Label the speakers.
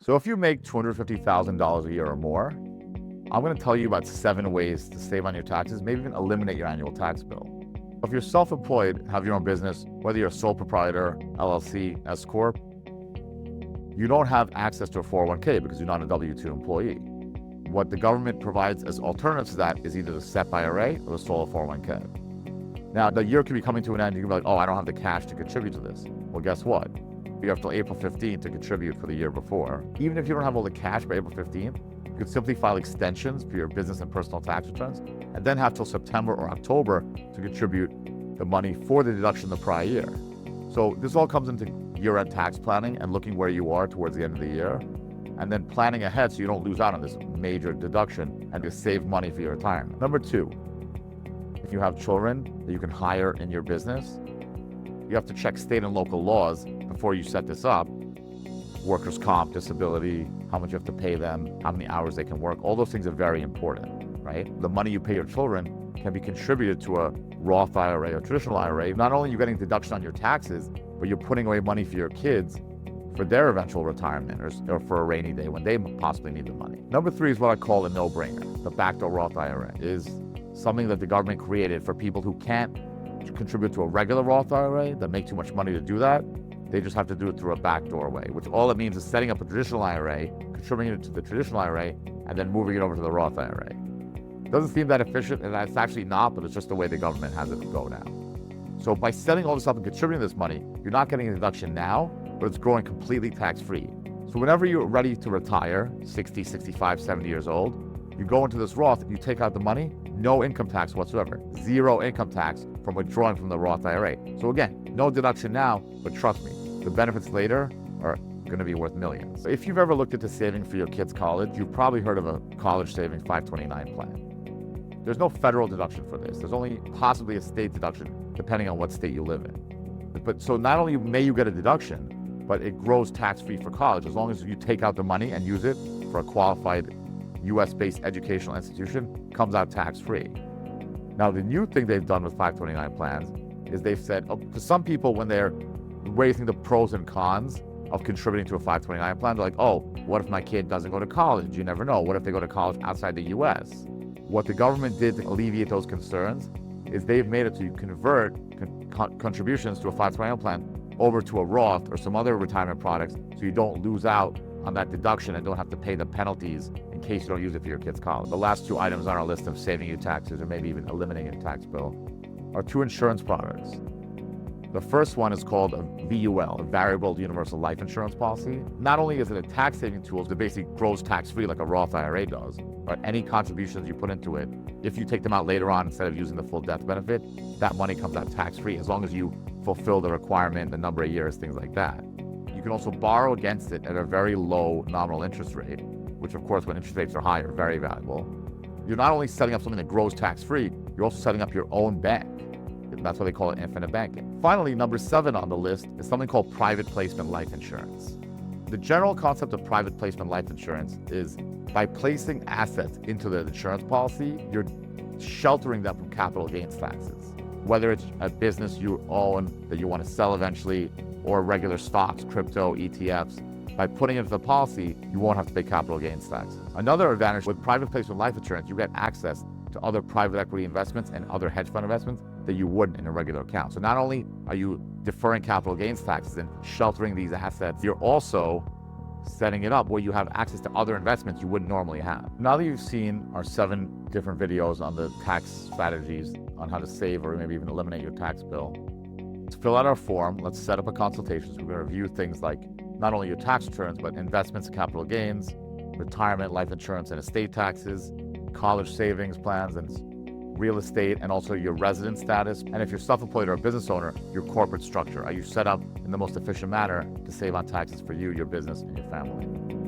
Speaker 1: So if you make $250,000 a year or more, I'm going to tell you about 7 ways to save on your taxes, maybe even eliminate your annual tax bill. If you're self-employed, have your own business, whether you're a sole proprietor, LLC, S Corp, you don't have access to a 401k because you're not a W-2 employee. What the government provides as alternatives to that is either the SEP IRA or the Solo 401k. Now, the year could be coming to an end. You can be like, oh, I don't have the cash to contribute to this. Well, guess what? You have till April 15th to contribute for the year before. Even if you don't have all the cash by April 15th, you could simply file extensions for your business and personal tax returns, and then have till September or October to contribute the money for the deduction the prior year. So this all comes into year-end tax planning and looking where you are towards the end of the year, and then planning ahead so you don't lose out on this major deduction and to save money for your retirement. Number 2, if you have children that you can hire in your business, you have to check state and local laws before you set this up. Workers' comp, disability, how much you have to pay them, how many hours they can work. All those things are very important, right? The money you pay your children can be contributed to a Roth IRA or traditional IRA. Not only are you getting deduction on your taxes, but you're putting away money for your kids for their eventual retirement or for a rainy day when they possibly need the money. Number 3 is what I call a no-brainer. The Backdoor Roth IRA is something that the government created for people who can't contribute to a regular Roth IRA, that make too much money to do that. They just have to do it through a backdoor way, which all it means is setting up a traditional IRA, contributing it to the traditional IRA, and then moving it over to the Roth IRA. Doesn't seem that efficient, and it's actually not, but it's just the way the government has it go now. So by setting all this up and contributing this money, you're not getting a deduction now, but it's growing completely tax-free. So whenever you're ready to retire, 60, 65, 70 years old, you go into this Roth, you take out the money, no income tax whatsoever, 0 income tax from withdrawing from the Roth IRA. So again, no deduction now, but trust me, the benefits later are going to be worth millions. If you've ever looked into saving for your kids' college, you've probably heard of a college savings 529 plan. There's no federal deduction for this. There's only possibly a state deduction, depending on what state you live in. But so not only may you get a deduction, but it grows tax-free for college as long as you take out the money and use it for a qualified US-based educational institution, comes out tax-free. Now, the new thing they've done with 529 plans is they've said, to some people, when they're raising the pros and cons of contributing to a 529 plan, they're like, oh, what if my kid doesn't go to college? You never know. What if they go to college outside the US? What the government did to alleviate those concerns is they've made it so you convert contributions to a 529 plan over to a Roth or some other retirement products so you don't lose out on that deduction and don't have to pay the penalties in case you don't use it for your kid's college. The last 2 items on our list of saving you taxes or maybe even eliminating a tax bill are 2 insurance products. The first one is called a VUL, a Variable Universal Life Insurance Policy. Not only is it a tax-saving tool, it basically grows tax-free like a Roth IRA does, but any contributions you put into it, if you take them out later on instead of using the full death benefit, that money comes out tax-free as long as you fulfill the requirement, the number of years, things like that. You can also borrow against it at a very low nominal interest rate, which of course when interest rates are higher, very valuable. You're not only setting up something that grows tax-free, you're also setting up your own bank. That's why they call it infinite banking. Finally, number 7 on the list is something called private placement life insurance. The general concept of private placement life insurance is by placing assets into the insurance policy, you're sheltering them from capital gains taxes. Whether it's a business you own that you want to sell eventually, or regular stocks, crypto, ETFs, by putting it into the policy, you won't have to pay capital gains taxes. Another advantage with private placement life insurance, you get access to other private equity investments and other hedge fund investments that you wouldn't in a regular account. So not only are you deferring capital gains taxes and sheltering these assets, you're also setting it up where you have access to other investments you wouldn't normally have. Now that you've seen our 7 different videos on the tax strategies on how to save or maybe even eliminate your tax bill, to fill out our form, let's set up a consultation. So we're going to review things like not only your tax returns, but investments and capital gains, retirement, life insurance and estate taxes, college savings plans and real estate, and also your resident status. And if you're self-employed or a business owner, your corporate structure. Are you set up in the most efficient manner to save on taxes for you, your business, and your family?